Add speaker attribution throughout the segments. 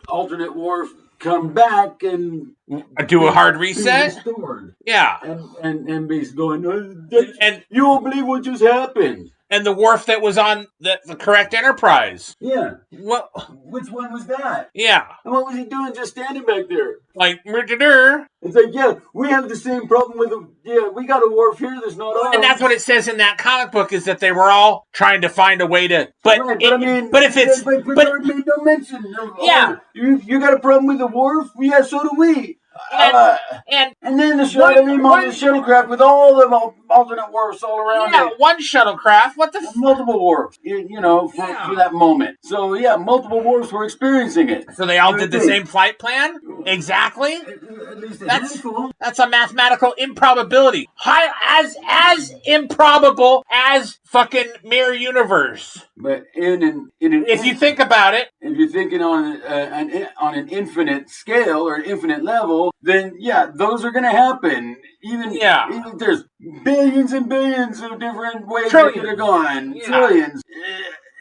Speaker 1: alternate Worf come back and
Speaker 2: do a hard reset. Yeah,
Speaker 1: and he's going, and you won't believe what just happened.
Speaker 2: And the Worf that was on the correct Enterprise.
Speaker 1: Yeah.
Speaker 2: What?
Speaker 1: Which one was that?
Speaker 2: Yeah.
Speaker 1: And what was he doing just standing back there?
Speaker 2: Like,
Speaker 1: it's like, yeah, we have the same problem with, we got a Worf here that's not ours.
Speaker 2: And that's what it says in that comic book, is that they were all trying to find a way to, but if it's,
Speaker 1: Picard made no mention of, you got a problem with the Worf? Yeah, so do we. And then the shot of him on the shuttlecraft with all the alternate Worfs all around it.
Speaker 2: One shuttlecraft. What the
Speaker 1: multiple Worfs, for that moment. So multiple Worfs were experiencing it.
Speaker 2: So they all did the same flight plan? Exactly.
Speaker 1: At least
Speaker 2: that's a mathematical improbability. As improbable as fucking Mirror Universe.
Speaker 1: But
Speaker 2: if you think about it,
Speaker 1: if you're thinking on an infinite scale or an infinite level, then those are going to happen. Even there's billions and billions of different ways that could have gone. Trillions.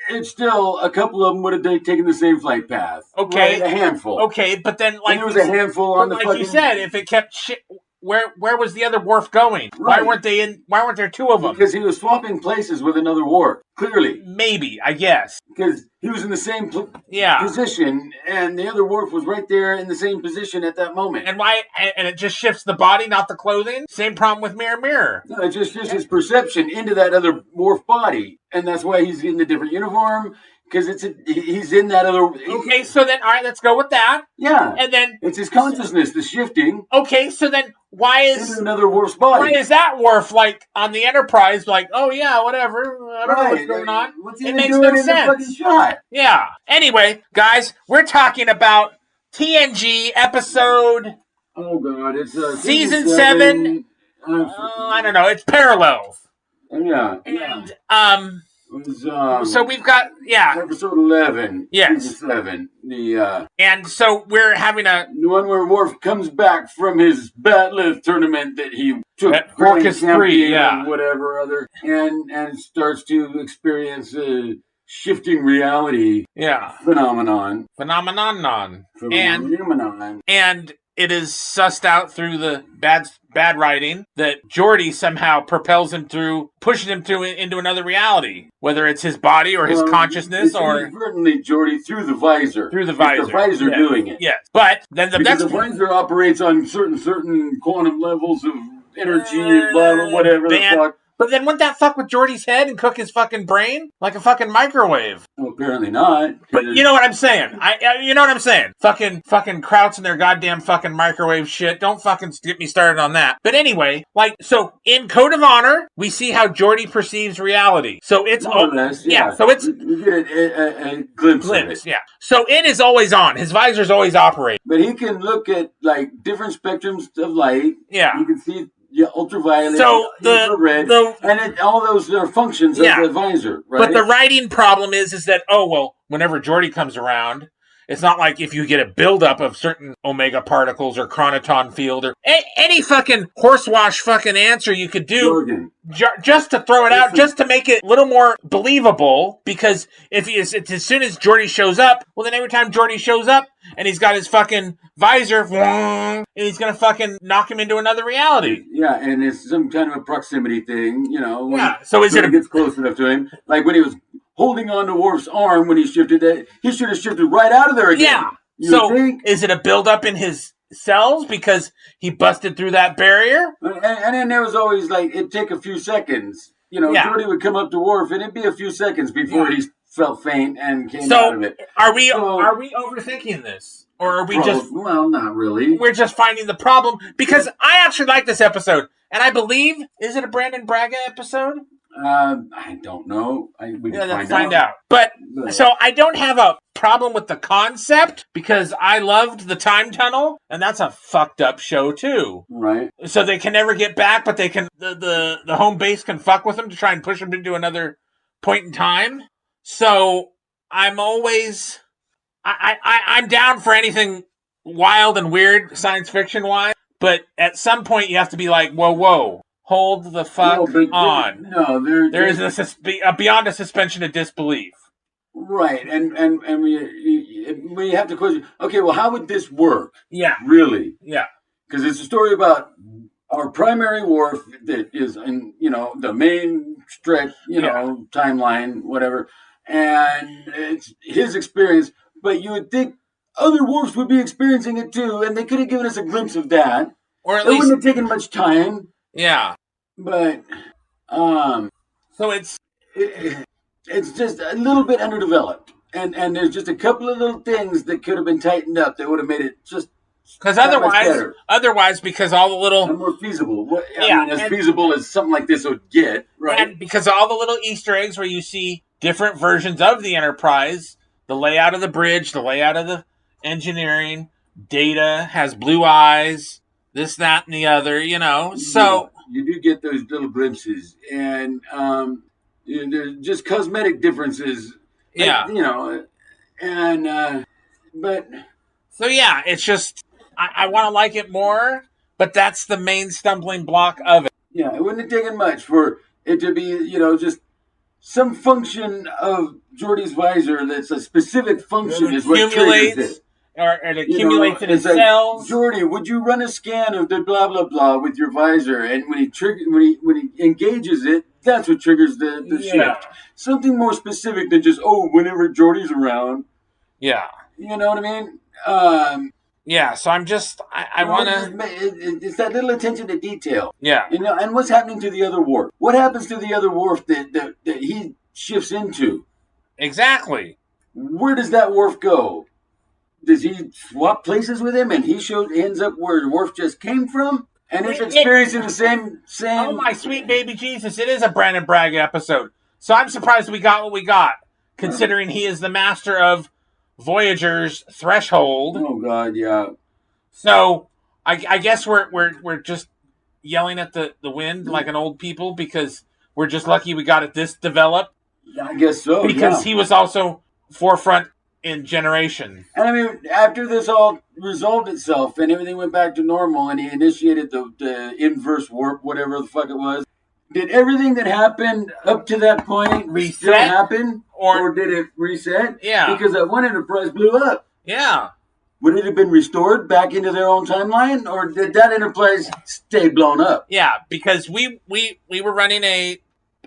Speaker 1: It's still, a couple of them would have taken the same flight path.
Speaker 2: Okay.
Speaker 1: Right? A handful.
Speaker 2: Okay, but then
Speaker 1: there was a handful on the
Speaker 2: like you said, if it kept where was the other Worf going? Right. Why weren't there two of them?
Speaker 1: Because he was swapping places with another Worf. Clearly.
Speaker 2: Maybe, I guess.
Speaker 1: Because he was in the same position, and the other Worf was right there in the same position at that moment.
Speaker 2: And why? And it just shifts the body, not the clothing? Same problem with Mirror.
Speaker 1: No, it just shifts his perception into that other Worf body. And that's why he's in the different uniform. Because he's in that other...
Speaker 2: Okay, so then, all right, let's go with that.
Speaker 1: Yeah.
Speaker 2: And then...
Speaker 1: It's his consciousness that's shifting.
Speaker 2: Okay, so then why is...
Speaker 1: Into another Worf's body.
Speaker 2: Why is that Worf, like, on the Enterprise, like, oh, yeah, whatever, I don't know what's going on.
Speaker 1: It makes no sense. The fucking shot?
Speaker 2: Yeah. Anyway, guys, we're talking about TNG episode...
Speaker 1: Oh, God, it's...
Speaker 2: Season 7. I don't know, it's Parallels.
Speaker 1: Yeah.
Speaker 2: And, so we've got
Speaker 1: episode 11.
Speaker 2: Yes.
Speaker 1: Season 7.
Speaker 2: And so we're having the
Speaker 1: one where Worf comes back from his Bat'leth tournament that he took
Speaker 2: at Orcus 3,
Speaker 1: whatever other, and starts to experience a shifting reality phenomenon.
Speaker 2: And it is sussed out through the bad writing that Geordi somehow propels him through, pushes him into another reality, whether it's his body or his consciousness, or
Speaker 1: certainly Geordi through the visor.
Speaker 2: Through the visor,
Speaker 1: the visor doing it.
Speaker 2: Yes, but then the
Speaker 1: visor operates on certain quantum levels of energy, whatever the fuck.
Speaker 2: But then wouldn't that fuck with Geordi's head and cook his fucking brain like a fucking microwave?
Speaker 1: Well, apparently not.
Speaker 2: But you know what I'm saying. You know what I'm saying. Fucking Krauts and their goddamn fucking microwave shit. Don't fucking get me started on that. But anyway, so in Code of Honor, we see how Geordi perceives reality. So it's
Speaker 1: more or less,
Speaker 2: so it's
Speaker 1: you get a glimpse of it.
Speaker 2: Yeah. So it is always on. His visor's always operating.
Speaker 1: But he can look at different spectrums of light.
Speaker 2: Yeah.
Speaker 1: You can see ultraviolet,
Speaker 2: infrared,
Speaker 1: and all those are functions of the visor, right?
Speaker 2: But the writing problem is that, whenever Geordi comes around, it's not like if you get a buildup of certain omega particles or chronoton field or any fucking horsewash fucking answer you could do just to throw it out, just to make it a little more believable. Because it's as soon as Geordi shows up, well, then every time Geordi shows up and he's got his fucking visor, and he's gonna fucking knock him into another reality.
Speaker 1: Yeah, and it's some kind of a proximity thing,
Speaker 2: So is it
Speaker 1: gets close enough to him, like when he was holding on to Worf's arm when he shifted that, he should have shifted right out of there again.
Speaker 2: Yeah. Is it a buildup in his cells because he busted through that barrier?
Speaker 1: And then there was always it'd take a few seconds. Geordi would come up to Worf and it'd be a few seconds before he felt faint and came out of it.
Speaker 2: Are we overthinking this? Or are we
Speaker 1: well, not really.
Speaker 2: We're just finding the problem because I actually like this episode. And I believe, is it a Brannon Braga episode?
Speaker 1: I don't know. We can
Speaker 2: find out. But so I don't have a problem with the concept because I loved the time tunnel, and that's a fucked up show too.
Speaker 1: Right.
Speaker 2: So they can never get back, but they can. The home base can fuck with them to try and push them into another point in time. So I'm always I'm down for anything wild and weird science fiction wise, but at some point you have to be like, whoa. Hold the fuck on.
Speaker 1: There
Speaker 2: is beyond a suspension of disbelief.
Speaker 1: Right, and we have to question. Okay, well, how would this work?
Speaker 2: Yeah,
Speaker 1: really.
Speaker 2: Yeah,
Speaker 1: because it's a story about our primary Worf that is in the main stretch, timeline, whatever, and it's his experience. But you would think other Worfs would be experiencing it too, and they could have given us a glimpse of that.
Speaker 2: or at
Speaker 1: It
Speaker 2: least
Speaker 1: wouldn't have taken much time.
Speaker 2: Yeah,
Speaker 1: but
Speaker 2: so it's
Speaker 1: just a little bit underdeveloped, and there's just a couple of little things that could have been tightened up that would have made it just
Speaker 2: because
Speaker 1: better.
Speaker 2: otherwise, because all the little
Speaker 1: and more feasible. I mean, as feasible as something like this would get, right?
Speaker 2: And because all the little Easter eggs where you see different versions of the Enterprise, the layout of the bridge, the layout of the engineering, Data has blue eyes, this, that, and the other, So
Speaker 1: you do get those little glimpses, and there's just cosmetic differences. But
Speaker 2: so yeah, it's just I want to like it more, but that's the main stumbling block of it.
Speaker 1: Yeah, it wouldn't have taken much for it to be, just some function of Geordi's visor that's a specific function is what triggers it.
Speaker 2: Or it accumulates in his cells.
Speaker 1: Geordi, would you run a scan of the blah blah blah with your visor? And when he engages it, that's what triggers the shift. Something more specific than just whenever Geordi's around.
Speaker 2: Yeah.
Speaker 1: You know what I mean?
Speaker 2: Yeah. So I'm just I want to.
Speaker 1: It's that little attention to detail.
Speaker 2: Yeah.
Speaker 1: And what's happening to the other Worf? What happens to the other Worf that he shifts into?
Speaker 2: Exactly.
Speaker 1: Where does that Worf go? Does he swap places with him, and he ends up where Worf just came from, and is experiencing the same?
Speaker 2: Oh my sweet baby Jesus! It is a Brannon Braga episode, so I'm surprised we got what we got, considering he is the master of Voyager's threshold.
Speaker 1: Oh God, yeah.
Speaker 2: So I guess we're just yelling at the wind like an old people because we're just lucky we got it this developed.
Speaker 1: I guess so.
Speaker 2: Because he was also forefront in generation.
Speaker 1: And I mean, after this all resolved itself and everything went back to normal and he initiated the inverse warp, whatever the fuck it was, did everything that happened up to that point still happen? Or did it reset?
Speaker 2: Yeah.
Speaker 1: Because that one Enterprise blew up.
Speaker 2: Yeah.
Speaker 1: Would it have been restored back into their own timeline? Or did that Enterprise stay blown up?
Speaker 2: Yeah, because we were running a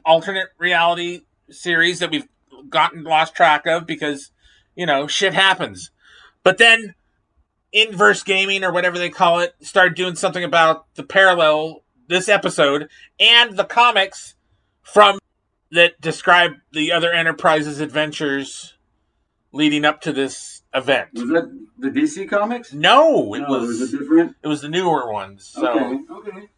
Speaker 2: alternate reality series that we've lost track of because shit happens. But then Inverse Gaming or whatever they call it started doing something about the parallel this episode and the comics from that describe the other Enterprise's adventures leading up to this event.
Speaker 1: Was that the DC comics?
Speaker 2: No, it was
Speaker 1: different.
Speaker 2: It was the newer ones. So.
Speaker 1: Okay.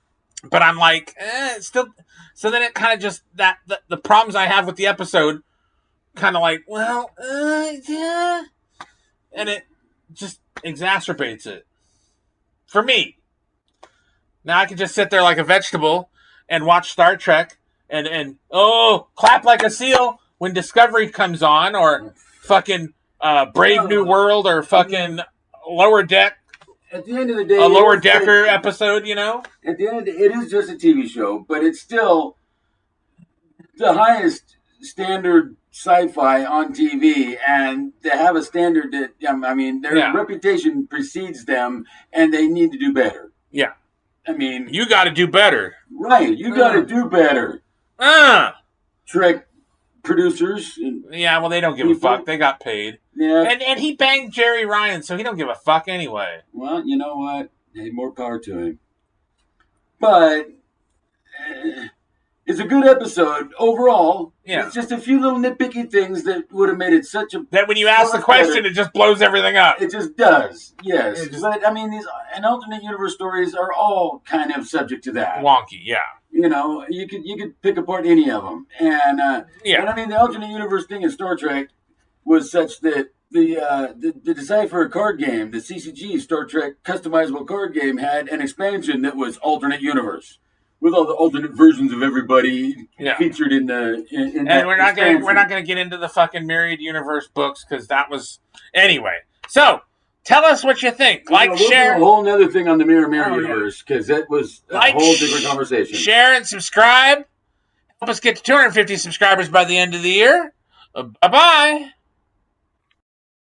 Speaker 2: But I'm like, it's still. So then it kind of just the problems I have with the episode, kind of like, yeah, and it just exacerbates it for me. Now I can just sit there like a vegetable and watch Star Trek and clap like a seal when Discovery comes on, or fucking Brave New World, or fucking Lower Deck.
Speaker 1: At the end of the day,
Speaker 2: a Lower Decker episode,
Speaker 1: At the end of the day, it is just a TV show, but it's still the highest standard sci-fi on TV, and they have a standard that, their reputation precedes them, and they need to do better.
Speaker 2: Yeah.
Speaker 1: I mean...
Speaker 2: You got to do better.
Speaker 1: Right, you got to do better. Trek producers.
Speaker 2: Yeah, well, they don't give a fuck. They got paid.
Speaker 1: Yeah.
Speaker 2: And he banged Jerry Ryan, so he don't give a fuck anyway.
Speaker 1: Well, you know what? Hey, more power to him. But it's a good episode overall.
Speaker 2: Yeah.
Speaker 1: It's just a few little nitpicky things that would have made it such a...
Speaker 2: That when you ask the question, it just blows everything up.
Speaker 1: It just does, yes. But, these alternate universe stories are all kind of subject to that.
Speaker 2: Wonky, yeah.
Speaker 1: You could pick apart any of them. And, the alternate universe thing in Star Trek was such that the Decipher card game, the CCG Star Trek customizable card game, had an expansion that was alternate universe with all the alternate versions of everybody featured in the. And
Speaker 2: we're not gonna get into the fucking Myriad Universe books because that was anyway. So tell us what you think. Share.
Speaker 1: A whole other thing on the Mirror Universe because that was a whole different conversation.
Speaker 2: Share and subscribe. Help us get to 250 subscribers by the end of the year. Bye bye.